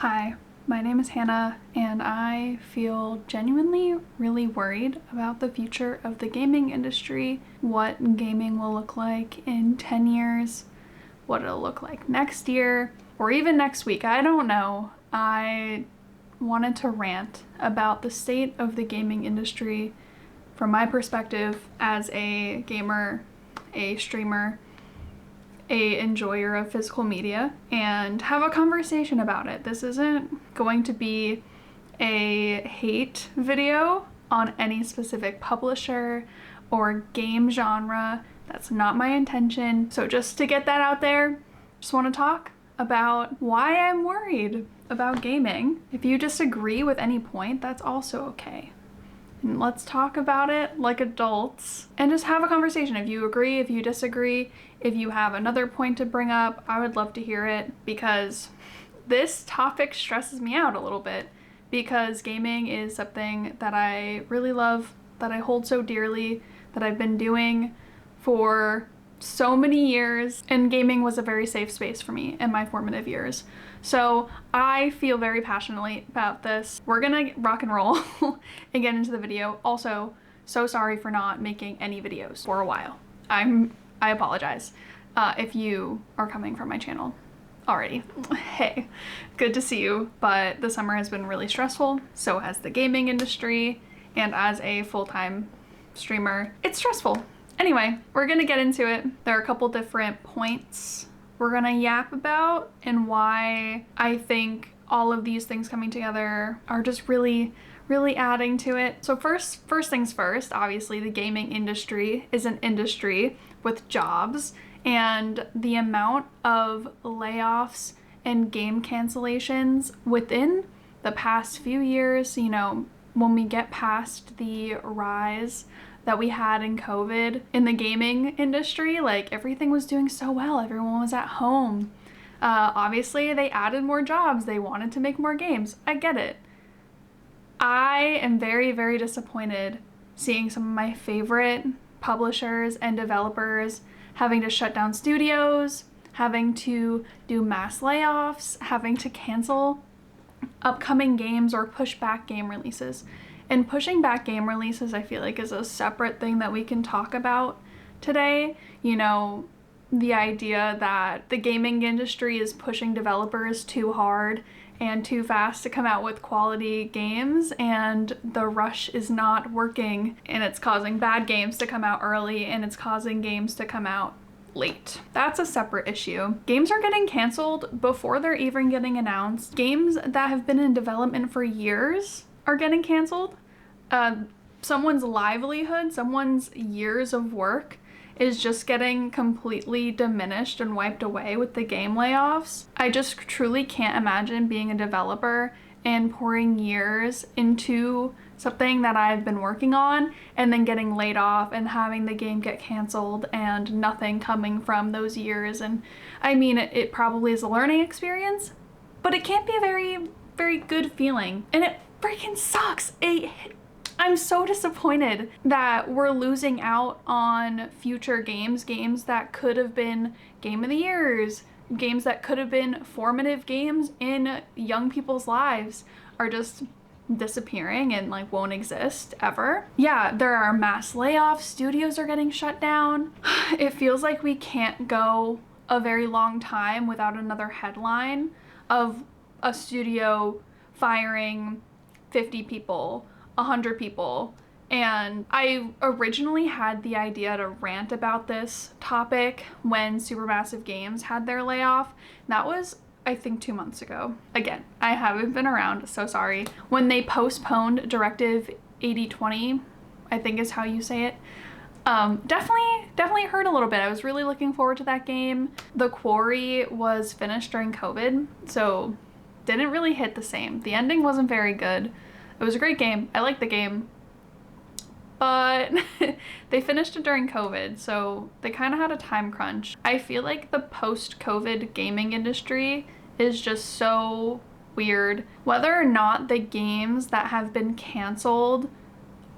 Hi, my name is Hannah, and I feel genuinely really worried about the future of the gaming industry, what gaming will look like in 10 years, what it'll look like next year, or even next week. I don't know. I wanted to rant about the state of the gaming industry from my perspective as a gamer, a streamer, a enjoyer of physical media, and have a conversation about it. This isn't going to be a hate video on any specific publisher or game genre. That's not my intention. So just to get that out there, just want to talk about why I'm worried about gaming. If you disagree with any point, that's also okay. And let's talk about it like adults and just have a conversation. If you agree, if you disagree, if you have another point to bring up, I would love to hear it, because this topic stresses me out a little bit, because gaming is something that I really love, that I hold so dearly, that I've been doing for so many years, and gaming was a very safe space for me in my formative years. So I feel very passionately about this. We're gonna rock and roll and get into the video. Also, so sorry for not making any videos for a while. I apologize if you are coming from my channel already. Hey, good to see you, but the summer has been really stressful. So has the gaming industry, and as a full-time streamer, it's stressful. Anyway, we're gonna get into it. There are a couple different points we're gonna yap about, and why I think all of these things coming together are just really adding to it. So first things first, obviously the gaming industry is an industry with jobs, and the amount of layoffs and game cancellations within the past few years, you know, when we get past the rise that we had in COVID in the gaming industry, like everything was doing so well. Everyone was at home. Obviously, they added more jobs. They wanted to make more games. I get it. I am very disappointed seeing some of my favorite publishers and developers having to shut down studios, having to do mass layoffs, having to cancel upcoming games or push back game releases. And pushing back game releases, I feel like, is a separate thing that we can talk about today. You know, the idea that the gaming industry is pushing developers too hard and too fast to come out with quality games, and the rush is not working, and it's causing bad games to come out early, and it's causing games to come out late. That's a separate issue. Games are getting canceled before they're even getting announced. Games that have been in development for years are getting canceled. Someone's livelihood, someone's years of work is just getting completely diminished and wiped away with the game layoffs. I just truly can't imagine being a developer and pouring years into something that I've been working on and then getting laid off and having the game get canceled and nothing coming from those years. And I mean, it probably is a learning experience, but it can't be a very good feeling. And it freaking sucks. I'm so disappointed that we're losing out on future games that could have been game of the years, games that could have been formative games in young people's lives are just disappearing and like won't exist ever. Yeah, there are mass layoffs, studios are getting shut down. It feels like we can't go a very long time without another headline of a studio firing 50 people, 100 people. And I originally had the idea to rant about this topic when Supermassive Games had their layoff. That was, I think, 2 months ago. Again, I haven't been around, so sorry. When they postponed Directive 8020, I think is how you say it, definitely hurt a little bit. I was really looking forward to that game. The Quarry was finished during COVID, so didn't really hit the same. The ending wasn't very good. It was a great game. I liked the game, but they finished it during COVID, so they kind of had a time crunch. I feel like the post-COVID gaming industry is just so weird. Whether or not the games that have been canceled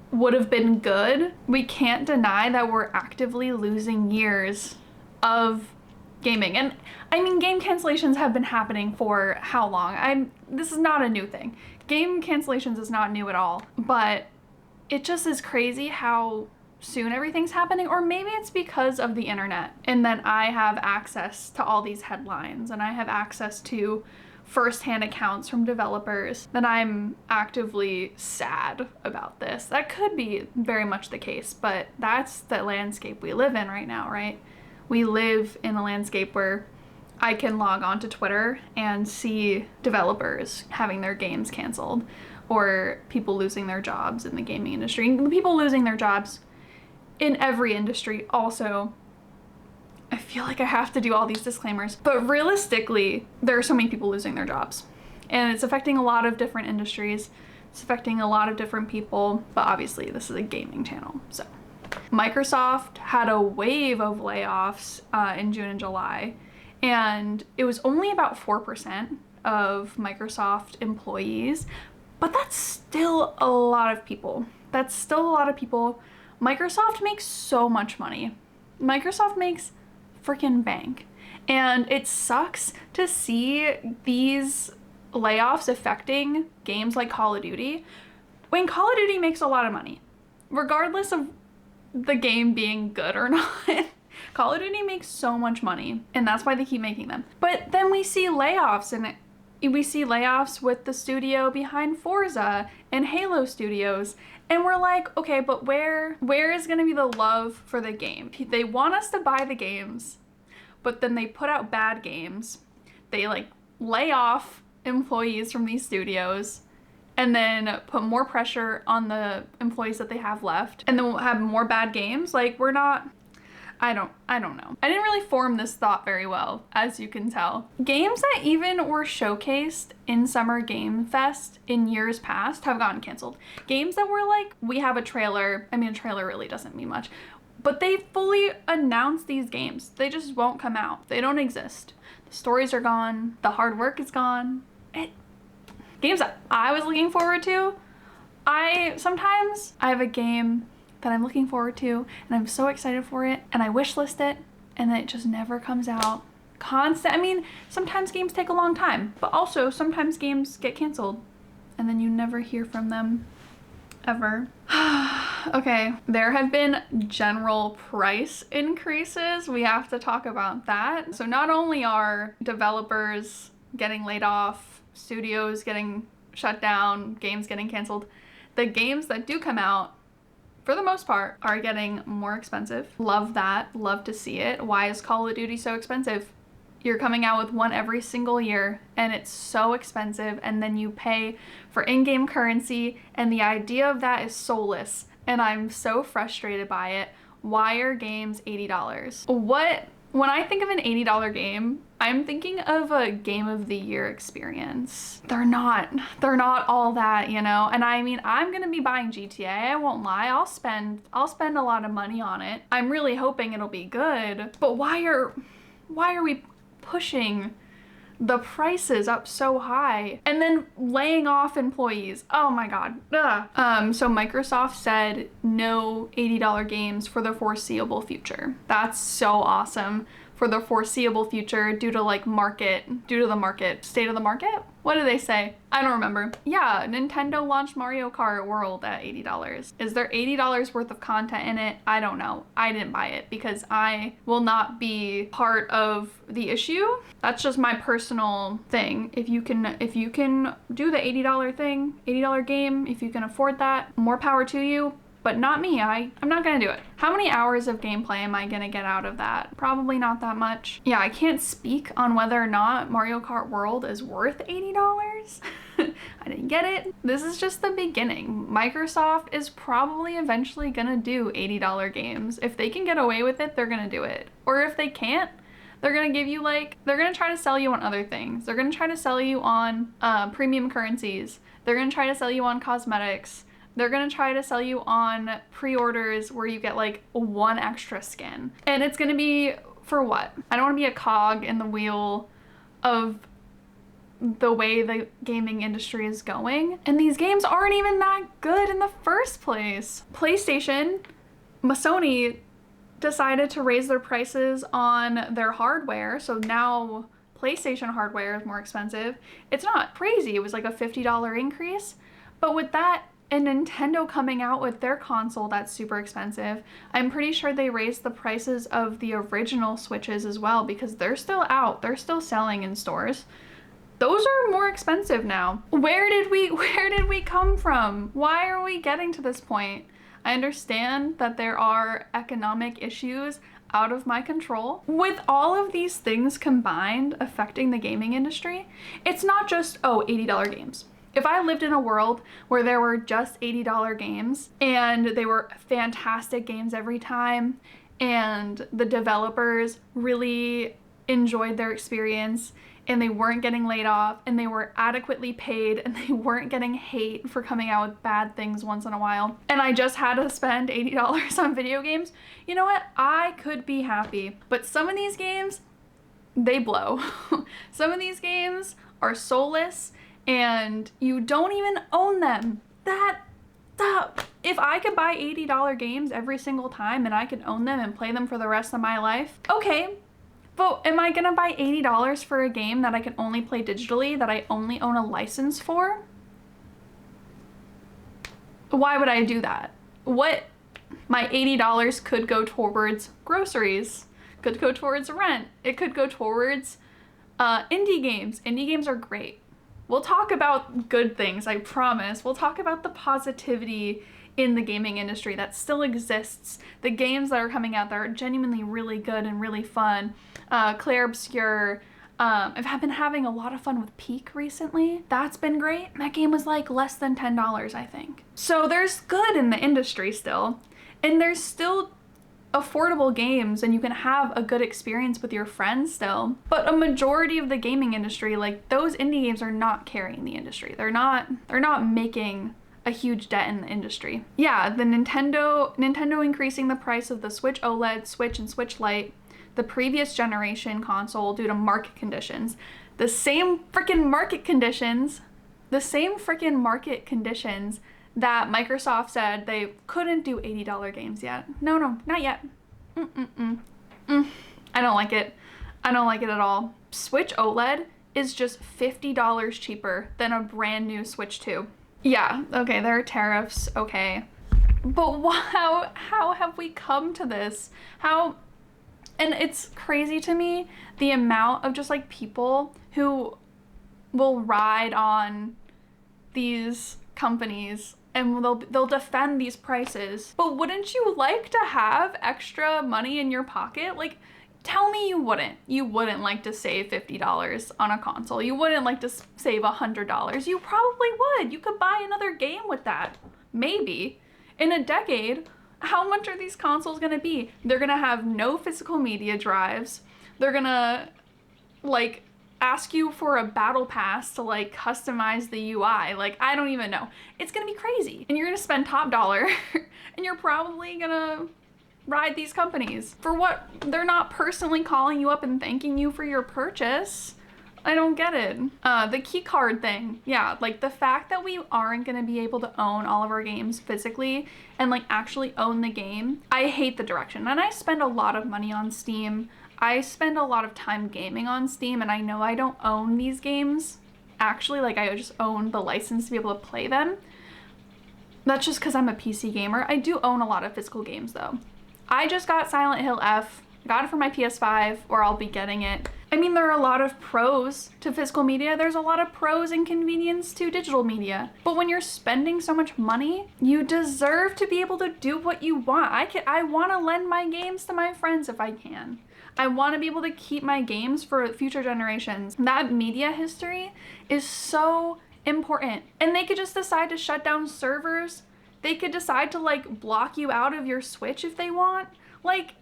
would have been good, we can't deny that we're actively losing years of gaming. And I mean, game cancellations have been happening for how long? This is not a new thing. Game cancellations is not new at all, but it just is crazy how soon everything's happening. Or maybe it's because of the internet and that I have access to all these headlines and I have access to firsthand accounts from developers that I'm actively sad about this. That could be very much the case, but that's the landscape we live in right now, right? We live in a landscape where I can log on to Twitter and see developers having their games canceled, or people losing their jobs in the gaming industry. And people losing their jobs in every industry also. I feel like I have to do all these disclaimers, but realistically, there are so many people losing their jobs. And it's affecting a lot of different industries. It's affecting a lot of different people, but obviously this is a gaming channel, so. Microsoft had a wave of layoffs in June and July, and it was only about 4% of Microsoft employees, but that's still a lot of people. That's still a lot of people. Microsoft makes so much money. Microsoft makes freaking bank. And it sucks to see these layoffs affecting games like Call of Duty when Call of Duty makes a lot of money, regardless of the game being good or not. Call of Duty makes so much money, and that's why they keep making them. But then we see layoffs, and we see layoffs with the studio behind Forza and Halo Studios, and we're like, okay, but where is gonna be the love for the game? They want us to buy the games, but then they put out bad games. They like lay off employees from these studios and then put more pressure on the employees that they have left, and then we'll have more bad games. Like, we're not, I don't know. I didn't really form this thought very well, as you can tell. Games that even were showcased in Summer Game Fest in years past have gotten canceled. Games that were like, we have a trailer. I mean, a trailer really doesn't mean much, but they fully announced these games. They just won't come out. They don't exist. The stories are gone. The hard work is gone. Games that I was looking forward to, sometimes I have a game that I'm looking forward to and I'm so excited for it and I wish list it and then it just never comes out. I mean, sometimes games take a long time, but also sometimes games get canceled and then you never hear from them ever. Okay, there have been general price increases. We have to talk about that. So not only are developers getting laid off, studios getting shut down, games getting canceled, the games that do come out, for the most part, are getting more expensive. Love that. Love to see it. Why is Call of Duty so expensive? You're coming out with one every single year and it's so expensive, and then you pay for in-game currency, and the idea of that is soulless, and I'm so frustrated by it. Why are games $80? When I think of an $80 game, I'm thinking of a game of the year experience. They're not all that, you know? And I mean, I'm gonna be buying GTA, I won't lie. I'll spend a lot of money on it. I'm really hoping it'll be good, but why are we pushing the prices up so high and then laying off employees? Oh my God. Ugh. So Microsoft said no $80 games for the foreseeable future. That's so awesome. For the foreseeable future, due to the market, state of the market? What do they say? I don't remember. Yeah, Nintendo launched Mario Kart World at $80. Is there $80 worth of content in it? I don't know. I didn't buy it because I will not be part of the issue. That's just my personal thing. If you can do the $80 thing, $80 game, if you can afford that, more power to you. But not me. I'm not gonna do it. How many hours of gameplay am I gonna get out of that? Probably not that much. Yeah, I can't speak on whether or not Mario Kart World is worth $80. I didn't get it. This is just the beginning. Microsoft is probably eventually gonna do $80 games. If they can get away with it, they're gonna do it. Or if they can't, they're gonna give you they're gonna try to sell you on other things. They're gonna try to sell you on premium currencies. They're gonna try to sell you on cosmetics. They're gonna try to sell you on pre-orders where you get one extra skin. And it's gonna be for what? I don't wanna be a cog in the wheel of the way the gaming industry is going. And these games aren't even that good in the first place. PlayStation, Sony, decided to raise their prices on their hardware. So now PlayStation hardware is more expensive. It's not crazy. It was like a $50 increase. But with that, and Nintendo coming out with their console that's super expensive, I'm pretty sure they raised the prices of the original Switches as well, because they're still out. They're still selling in stores. Those are more expensive now. Where did we come from? Why are we getting to this point? I understand that there are economic issues out of my control. With all of these things combined affecting the gaming industry, it's not just, oh, $80 games. If I lived in a world where there were just $80 games and they were fantastic games every time and the developers really enjoyed their experience and they weren't getting laid off and they were adequately paid and they weren't getting hate for coming out with bad things once in a while, and I just had to spend $80 on video games, you know what? I could be happy. But some of these games, they blow. Some of these games are soulless and you don't even own them. If I could buy $80 games every single time and I could own them and play them for the rest of my life, okay. But am I gonna buy $80 for a game that I can only play digitally, that I only own a license for? Why would I do that? My $80 could go towards groceries, could go towards rent, it could go towards indie games. Indie games are great. We'll talk about good things, I promise. We'll talk about the positivity in the gaming industry that still exists. The games that are coming out that are genuinely really good and really fun. Claire Obscure. I've been having a lot of fun with Peak recently. That's been great. That game was like less than $10, I think. So there's good in the industry still. And there's still affordable games and you can have a good experience with your friends still. But a majority of the gaming industry, like those indie games, are not carrying the industry. They're not making a huge dent in the industry. Yeah, the Nintendo increasing the price of the Switch OLED, Switch, and Switch Lite, the previous generation console, due to market conditions. The same freaking market conditions that Microsoft said they couldn't do $80 games yet. No, not yet. I don't like it. I don't like it at all. Switch OLED is just $50 cheaper than a brand new Switch 2. Yeah, okay, there are tariffs, okay. But how have we come to this? And it's crazy to me, the amount of just like people who will ride on these companies and they'll defend these prices. But wouldn't you like to have extra money in your pocket? Like, tell me you wouldn't. You wouldn't like to save $50 on a console. You wouldn't like to save $100. You probably would. You could buy another game with that. Maybe. In a decade, how much are these consoles gonna be? They're gonna have no physical media drives. They're gonna like ask you for a battle pass to like customize the UI. Like, I don't even know. It's gonna be crazy. And you're gonna spend top dollar and you're probably gonna ride these companies for what? They're not personally calling you up and thanking you for your purchase. I don't get it. The key card thing. Yeah, like the fact that we aren't gonna be able to own all of our games physically and like actually own the game. I hate the direction. And I spend a lot of money on Steam. I spend a lot of time gaming on Steam, and I know I don't own these games. Actually, like I just own the license to be able to play them. That's just because I'm a PC gamer. I do own a lot of physical games though. I just got Silent Hill F, got it for my PS5, or I'll be getting it. I mean, there are a lot of pros to physical media. There's a lot of pros and convenience to digital media. But when you're spending so much money, you deserve to be able to do what you want. I want to lend my games to my friends if I can. I want to be able to keep my games for future generations. That media history is so important. And they could just decide to shut down servers. They could decide to like block you out of your Switch if they want. Like,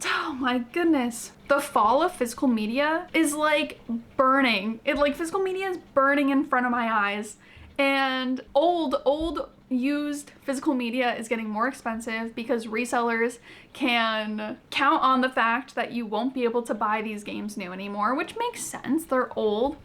oh my goodness. The fall of physical media is like burning. Physical media is burning in front of my eyes. And old used physical media is getting more expensive because resellers can count on the fact that you won't be able to buy these games new anymore, which makes sense. They're old.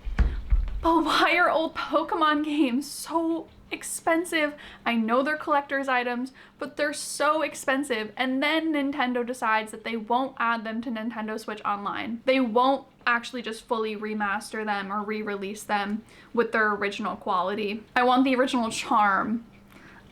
But why are old Pokemon games so expensive? I know they're collector's items, but they're so expensive. And then Nintendo decides that they won't add them to Nintendo Switch Online. They won't actually just fully remaster them or re-release them with their original quality. I want the original charm.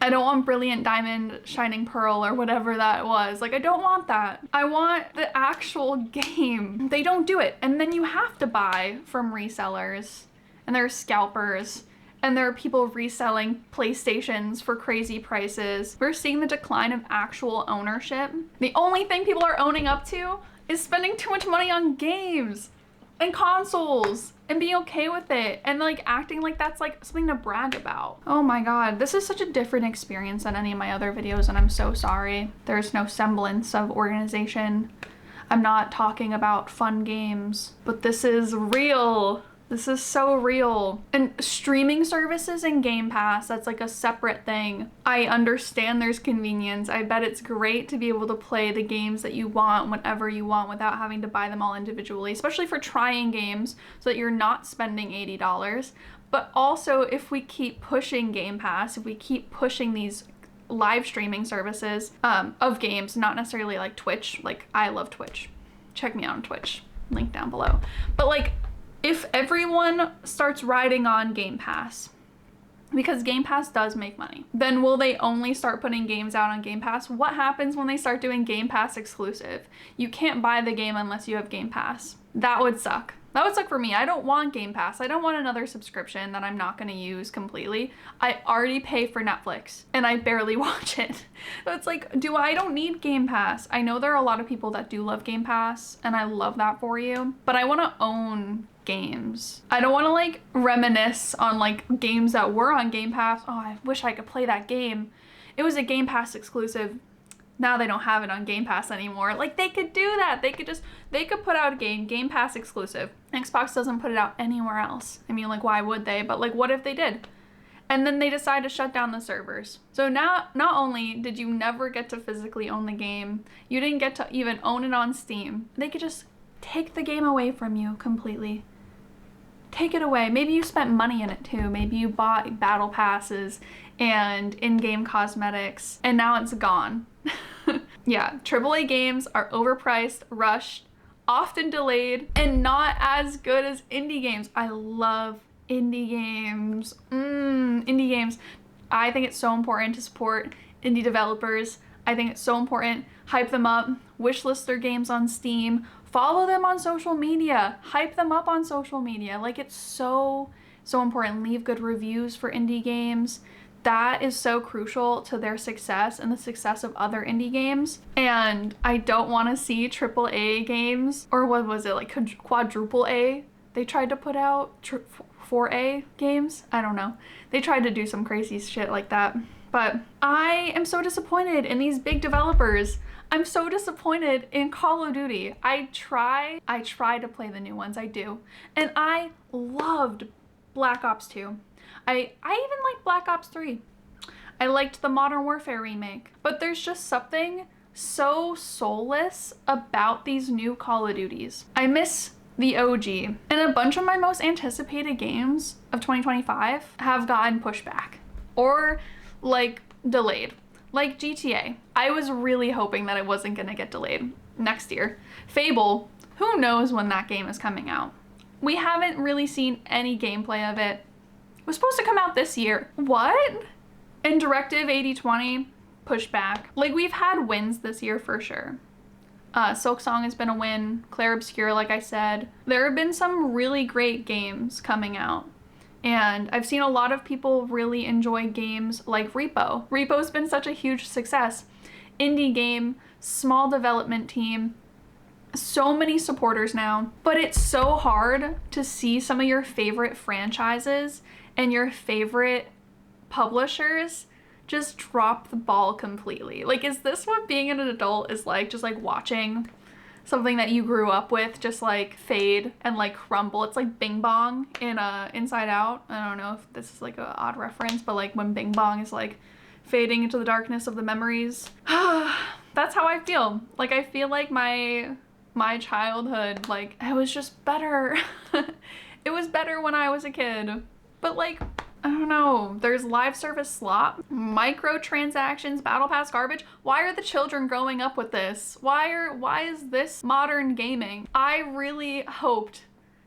I don't want Brilliant Diamond, Shining Pearl, or whatever that was. Like, I don't want that. I want the actual game. They don't do it. And then you have to buy from resellers. And there are scalpers. And there are people reselling PlayStations for crazy prices. We're seeing the decline of actual ownership. The only thing people are owning up to is spending too much money on games and consoles and being okay with it and like acting like that's like something to brag about. Oh my god, this is such a different experience than any of my other videos, and I'm so sorry. There's no semblance of organization. I'm not talking about fun games, but this is real. This is so real. And streaming services and Game Pass, that's like a separate thing. I understand there's convenience. I bet it's great to be able to play the games that you want whenever you want without having to buy them all individually, especially for trying games so that you're not spending $80. But also, if we keep pushing Game Pass, if we keep pushing these live streaming services of games, not necessarily like Twitch, like I love Twitch. Check me out on Twitch, link down below. But like, if everyone starts riding on Game Pass, because Game Pass does make money, then will they only start putting games out on Game Pass? What happens when they start doing Game Pass exclusive? You can't buy the game unless you have Game Pass. That would suck. That would suck for me. I don't want Game Pass. I don't want another subscription that I'm not gonna use completely. I already pay for Netflix and I barely watch it. So it's like, I don't need Game Pass. I know there are a lot of people that do love Game Pass and I love that for you, but I wanna own games. I don't want to like reminisce on like games that were on Game Pass. Oh, I wish I could play that game. It was a Game Pass exclusive. Now they don't have it on Game Pass anymore. Like, they could do that. They could put out a Game Pass exclusive. Xbox doesn't put it out anywhere else. I mean, like, why would they? But like, what if they did? And then they decide to shut down the servers. So now, not only did you never get to physically own the game, you didn't get to even own it on Steam. They could just take the game away from you completely. Take it away. Maybe you spent money in it too. Maybe you bought battle passes and in-game cosmetics and now it's gone. Yeah, AAA games are overpriced, rushed, often delayed, and not as good as indie games. I love indie games. Indie games. I think it's so important to support indie developers. I think it's so important. Hype them up, wishlist their games on Steam, follow them on social media, hype them up on social media. Like, it's so important. Leave good reviews for indie games. That is so crucial to their success and the success of other indie games. And I don't want to see AAA games, or what was it, like quadruple A? They tried to put out 4A games? I don't know. They tried to do some crazy shit like that. But I am so disappointed in these big developers. I'm so disappointed in Call of Duty. I try to play the new ones, I do. And I loved Black Ops 2. I even liked Black Ops 3. I liked the Modern Warfare remake. But there's just something so soulless about these new Call of Duties. I miss the OG. And a bunch of my most anticipated games of 2025 have gotten pushed back. Or like delayed. Like GTA. I was really hoping that it wasn't gonna get delayed next year. Fable, who knows when that game is coming out? We haven't really seen any gameplay of it. It was supposed to come out this year. What? And Directive 8020 pushed back. Like, we've had wins this year for sure. Silksong has been a win. Clair Obscur, like I said. There have been some really great games coming out. And I've seen a lot of people really enjoy games like Repo. Repo's been such a huge success. Indie game, small development team, so many supporters now. But it's so hard to see some of your favorite franchises and your favorite publishers just drop the ball completely. Like, is this what being an adult is like? Just like watching something that you grew up with just like fade and like crumble. It's like Bing Bong in Inside Out. I don't know if this is like an odd reference, but like when Bing Bong is like fading into the darkness of the memories. That's how I feel. Like, I feel like my childhood, like, it was just better. It was better when I was a kid. But like, I don't know, there's live service slop, microtransactions, battle pass garbage. Why are the children growing up with this? Why is this modern gaming? I really hoped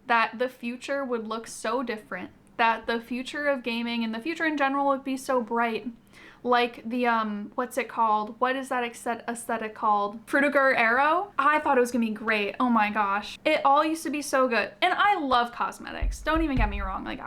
that the future would look so different, that the future of gaming and the future in general would be so bright. Like the, what's it called? What is that aesthetic called? Preorder Arrow? I thought it was gonna be great. Oh my gosh. It all used to be so good. And I love cosmetics. Don't even get me wrong. Like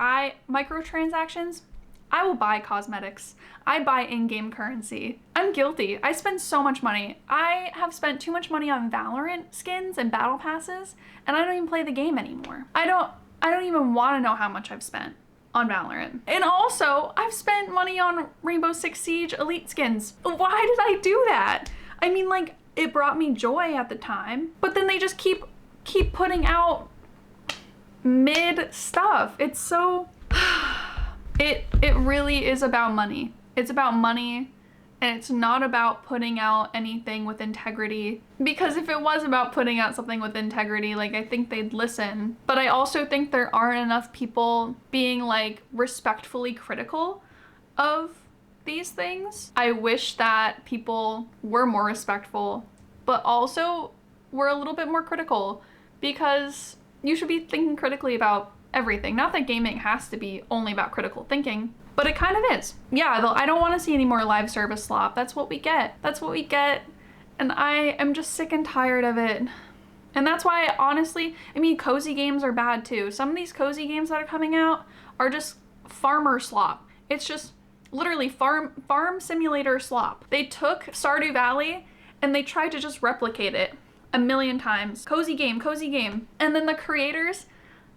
microtransactions, I will buy cosmetics. I buy in-game currency. I'm guilty. I spend so much money. I have spent too much money on Valorant skins and battle passes, and I don't even play the game anymore. I don't even want to know how much I've spent on Valorant. And also, I've spent money on Rainbow Six Siege Elite skins. Why did I do that? I mean, like, it brought me joy at the time, but then they just keep putting out mid stuff. It's so... It really is about money. It's about money, and it's not about putting out anything with integrity. Because if it was about putting out something with integrity, like, I think they'd listen. But I also think there aren't enough people being like respectfully critical of these things. I wish that people were more respectful, but also were a little bit more critical, because you should be thinking critically about everything. Not that gaming has to be only about critical thinking, but it kind of is. Yeah, I don't want to see any more live service slop. That's what we get. That's what we get. And I am just sick and tired of it. And that's why, honestly, I mean, cozy games are bad too. Some of these cozy games that are coming out are just farmer slop. It's just literally farm simulator slop. They took Stardew Valley and they tried to just replicate it a million times. Cozy game, cozy game. And then the creators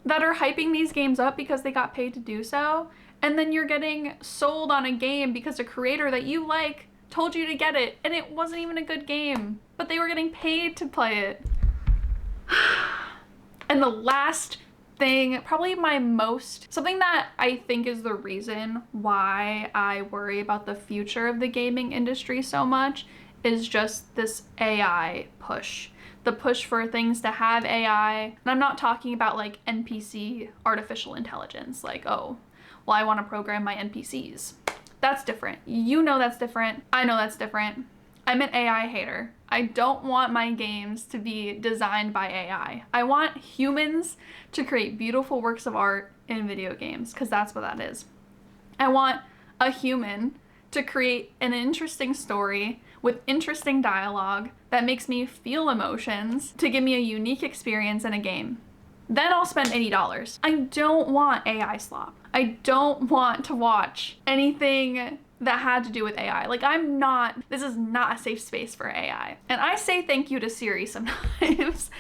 that are hyping these games up because they got paid to do so, and then you're getting sold on a game because a creator that you like told you to get it, and it wasn't even a good game, but they were getting paid to play it. And the last thing, probably something that I think is the reason why I worry about the future of the gaming industry so much, is just this AI push. The push for things to have AI. And I'm not talking about like NPC artificial intelligence, like, oh, well, I want to program my NPCs. That's different. You know that's different. I know that's different. I'm an AI hater. I don't want my games to be designed by AI. I want humans to create beautiful works of art in video games, because that's what that is. I want a human to create an interesting story with interesting dialogue that makes me feel emotions, to give me a unique experience in a game. Then I'll spend $80. I don't want AI slop. I don't want to watch anything that had to do with AI. Like, this is not a safe space for AI. And I say thank you to Siri sometimes.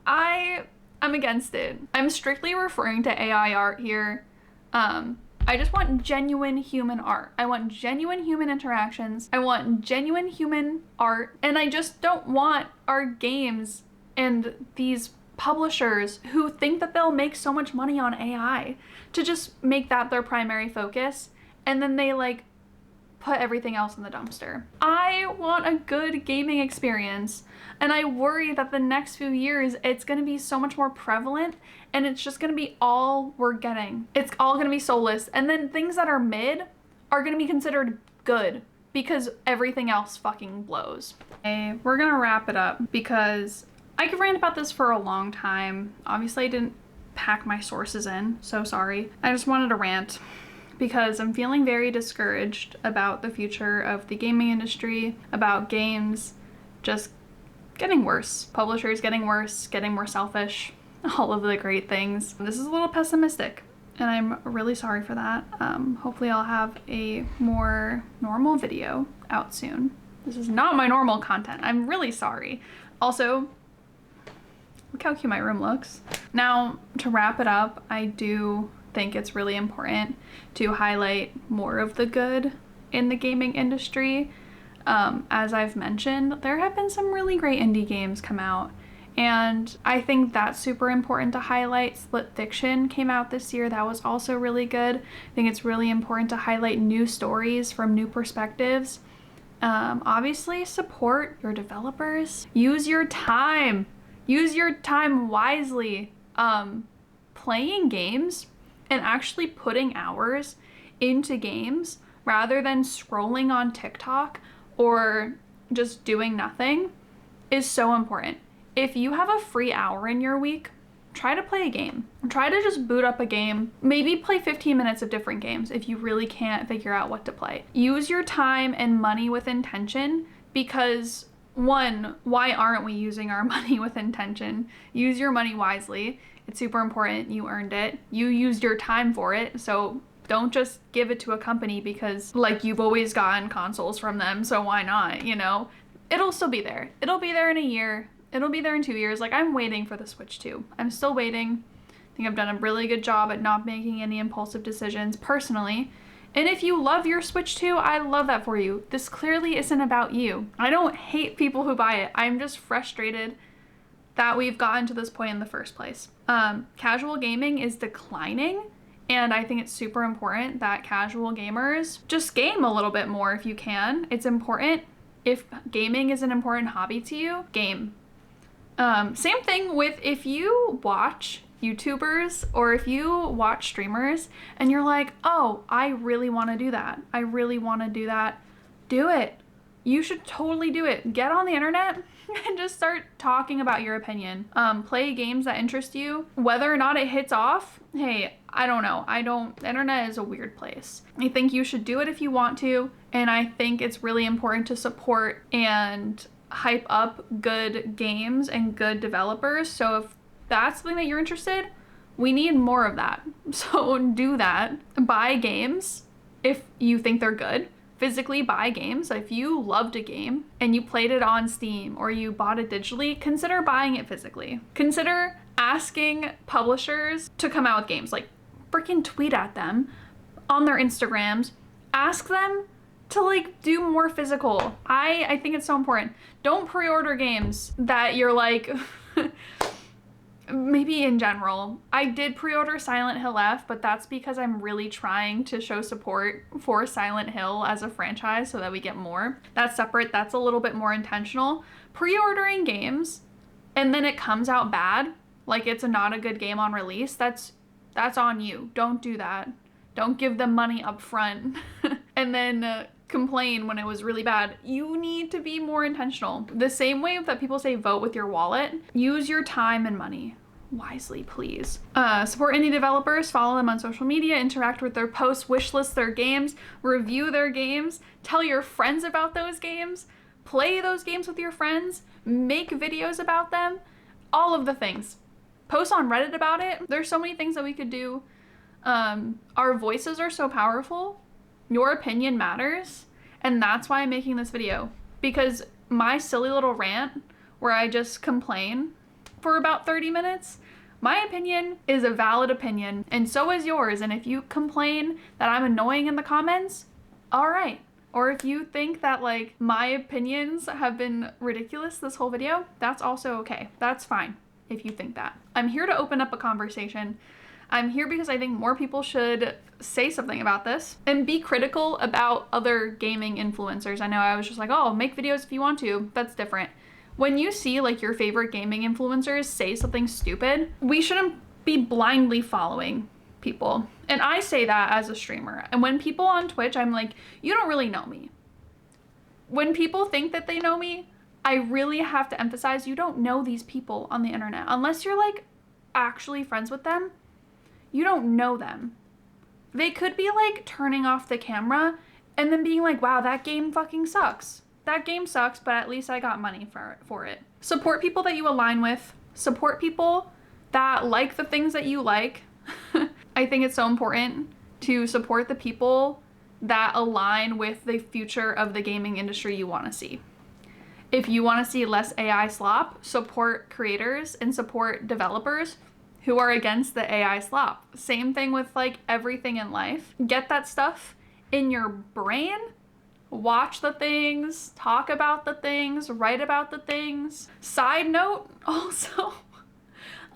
I'm against it. I'm strictly referring to AI art here. I just want genuine human art. I want genuine human interactions. I want genuine human art. And I just don't want our games and these publishers who think that they'll make so much money on AI to just make that their primary focus. And then they like put everything else in the dumpster. I want a good gaming experience. And I worry that the next few years, it's gonna be so much more prevalent, and it's just gonna be all we're getting. It's all gonna be soulless. And then things that are mid are gonna be considered good because everything else fucking blows. Okay, we're gonna wrap it up because I could rant about this for a long time. Obviously I didn't pack my sources in, so sorry. I just wanted to rant because I'm feeling very discouraged about the future of the gaming industry, about games just getting worse. Publishers getting worse, getting more selfish, all of the great things. This is a little pessimistic, and I'm really sorry for that. Hopefully I'll have a more normal video out soon. This is not my normal content. I'm really sorry. Also, look how cute my room looks. Now, to wrap it up, I do think it's really important to highlight more of the good in the gaming industry. As I've mentioned, there have been some really great indie games come out, and I think that's super important to highlight. Split Fiction came out this year. That was also really good. I think it's really important to highlight new stories from new perspectives. Obviously, support your developers. Use your time. Use your time wisely. playing games and actually putting hours into games rather than scrolling on TikTok or just doing nothing is so important. If you have a free hour in your week, try to play a game. Try to just boot up a game. Maybe play 15 minutes of different games if you really can't figure out what to play. Use your time and money with intention, because one, why aren't we using our money with intention? Use your money wisely. It's super important. You earned it. You used your time for it. So don't just give it to a company because like you've always gotten consoles from them. So why not, you know? It'll still be there. It'll be there in a year. It'll be there in 2 years. Like, I'm waiting for the Switch 2. I'm still waiting. I think I've done a really good job at not making any impulsive decisions personally. And if you love your Switch 2, I love that for you. This clearly isn't about you. I don't hate people who buy it. I'm just frustrated that we've gotten to this point in the first place. Casual gaming is declining, and I think it's super important that casual gamers just game a little bit more if you can. It's important. If gaming is an important hobby to you, game. Same thing with if you watch YouTubers or if you watch streamers and you're like, oh, I really want to do that. I really want to do that. Do it. You should totally do it. Get on the internet and just start talking about your opinion. Play games that interest you. Whether or not it hits off, hey, I don't know. The internet is a weird place. I think you should do it if you want to. And I think it's really important to support and hype up good games and good developers. So if that's something that you're interested, we need more of that. So do that. Buy games if you think they're good. Physically buy games. If you loved a game and you played it on Steam or you bought it digitally, consider buying it physically. Consider asking publishers to come out with games. Like, freaking tweet at them on their Instagrams. Ask them to like do more physical. I think it's so important. Don't pre-order games that you're like, maybe in general. I did pre-order Silent Hill F, but that's because I'm really trying to show support for Silent Hill as a franchise so that we get more. That's separate. That's a little bit more intentional. Pre-ordering games and then it comes out bad, like it's not a good game on release, that's on you. Don't do that. Don't give them money up front and then complain when it was really bad. You need to be more intentional. The same way that people say vote with your wallet, use your time and money wisely, please. Support indie developers, follow them on social media, interact with their posts, wishlist their games, review their games, tell your friends about those games, play those games with your friends, make videos about them, all of the things. Post on Reddit about it. There's so many things that we could do. Our voices are so powerful. Your opinion matters, and that's why I'm making this video, because my silly little rant where I just complain for about 30 minutes, my opinion is a valid opinion, and so is yours. And if you complain that I'm annoying in the comments, all right. Or if you think that like my opinions have been ridiculous this whole video, that's also okay. That's fine if you think that. I'm here to open up a conversation. I'm here because I think more people should say something about this and be critical about other gaming influencers. I know I was just like, oh, make videos if you want to. That's different. When you see like your favorite gaming influencers say something stupid, we shouldn't be blindly following people. And I say that as a streamer. And when people on Twitch, I'm like, you don't really know me. When people think that they know me, I really have to emphasize you don't know these people on the internet. Unless you're like actually friends with them, you don't know them. They could be like turning off the camera and then being like, wow, that game fucking sucks. That game sucks, but at least I got money for it. Support people that you align with. Support people that like the things that you like. I think it's so important to support the people that align with the future of the gaming industry you want to see. If you want to see less AI slop, support creators and support developers who are against the AI slop. Same thing with like everything in life. Get that stuff in your brain, watch the things, talk about the things, write about the things. Side note, also,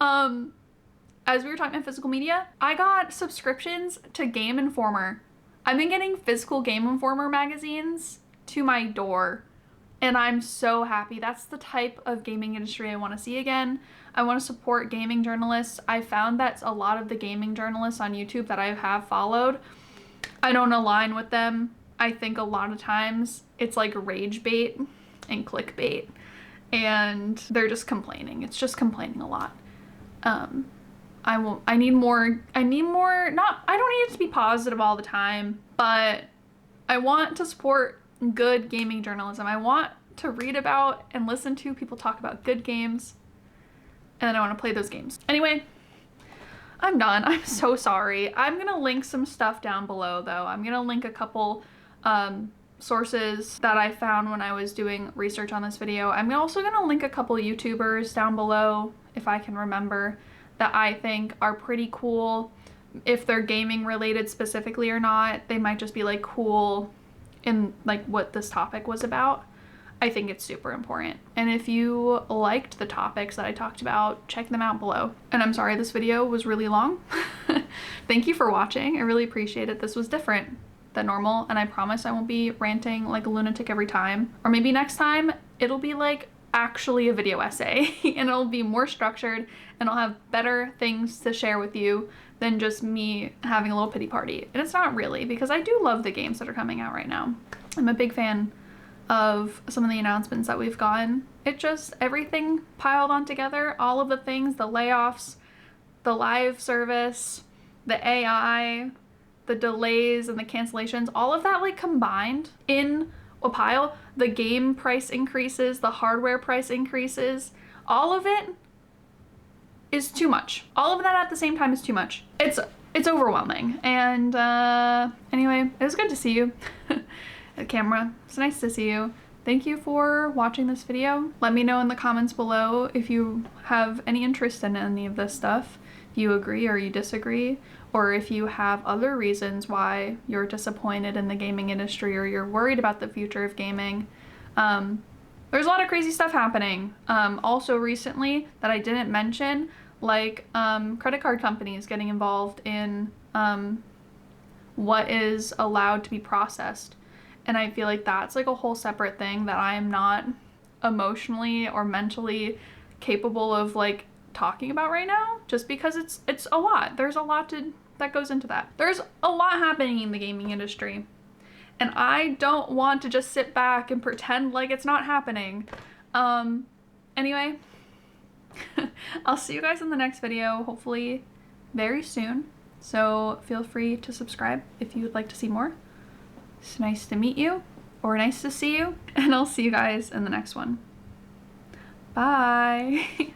as we were talking about physical media, I got subscriptions to Game Informer. I've been getting physical Game Informer magazines to my door, And I'm so happy. That's the type of gaming industry I want to see again. I want to support gaming journalists. I found that a lot of the gaming journalists on YouTube that I have followed, I don't align with them. I think a lot of times it's like rage bait and clickbait, and they're just complaining. It's just complaining a lot. I need more, I don't need it to be positive all the time, but I want to support good gaming journalism. I want to read about and listen to people talk about good games, and I want to play those games. Anyway, I'm done. I'm so sorry. I'm gonna link some stuff down below though. I'm gonna link a couple sources that I found when I was doing research on this video. I'm also gonna link a couple YouTubers down below, if I can remember, that I think are pretty cool. If they're gaming related specifically or not, they might just be like cool in like what this topic was about. I think it's super important. And if you liked the topics that I talked about, check them out below. And I'm sorry this video was really long. Thank you for watching. I really appreciate it. This was different than normal, and I promise I won't be ranting like a lunatic every time. Or maybe next time it'll be like actually a video essay and it'll be more structured and I'll have better things to share with you than just me having a little pity party. And it's not really, because I do love the games that are coming out right now. I'm a big fan of some of the announcements that we've gotten. It just, everything piled on together, all of the things, the layoffs, the live service, the AI, the delays and the cancellations, all of that like combined in a pile, the game price increases, the hardware price increases, all of it is too much. All of that at the same time is too much. It's overwhelming. And anyway, it was good to see you at camera. It's nice to see you. Thank you for watching this video. Let me know in the comments below if you have any interest in any of this stuff, if you agree or you disagree, or if you have other reasons why you're disappointed in the gaming industry or you're worried about the future of gaming. There's a lot of crazy stuff happening. Also recently that I didn't mention, like credit card companies getting involved in what is allowed to be processed. And I feel like that's like a whole separate thing that I am not emotionally or mentally capable of like talking about right now, just because it's a lot. There's a lot that goes into that. There's a lot happening in the gaming industry, and I don't want to just sit back and pretend like it's not happening. Anyway, I'll see you guys in the next video, hopefully very soon. So feel free to subscribe if you would like to see more. It's nice to meet you, or nice to see you, and I'll see you guys in the next one. Bye.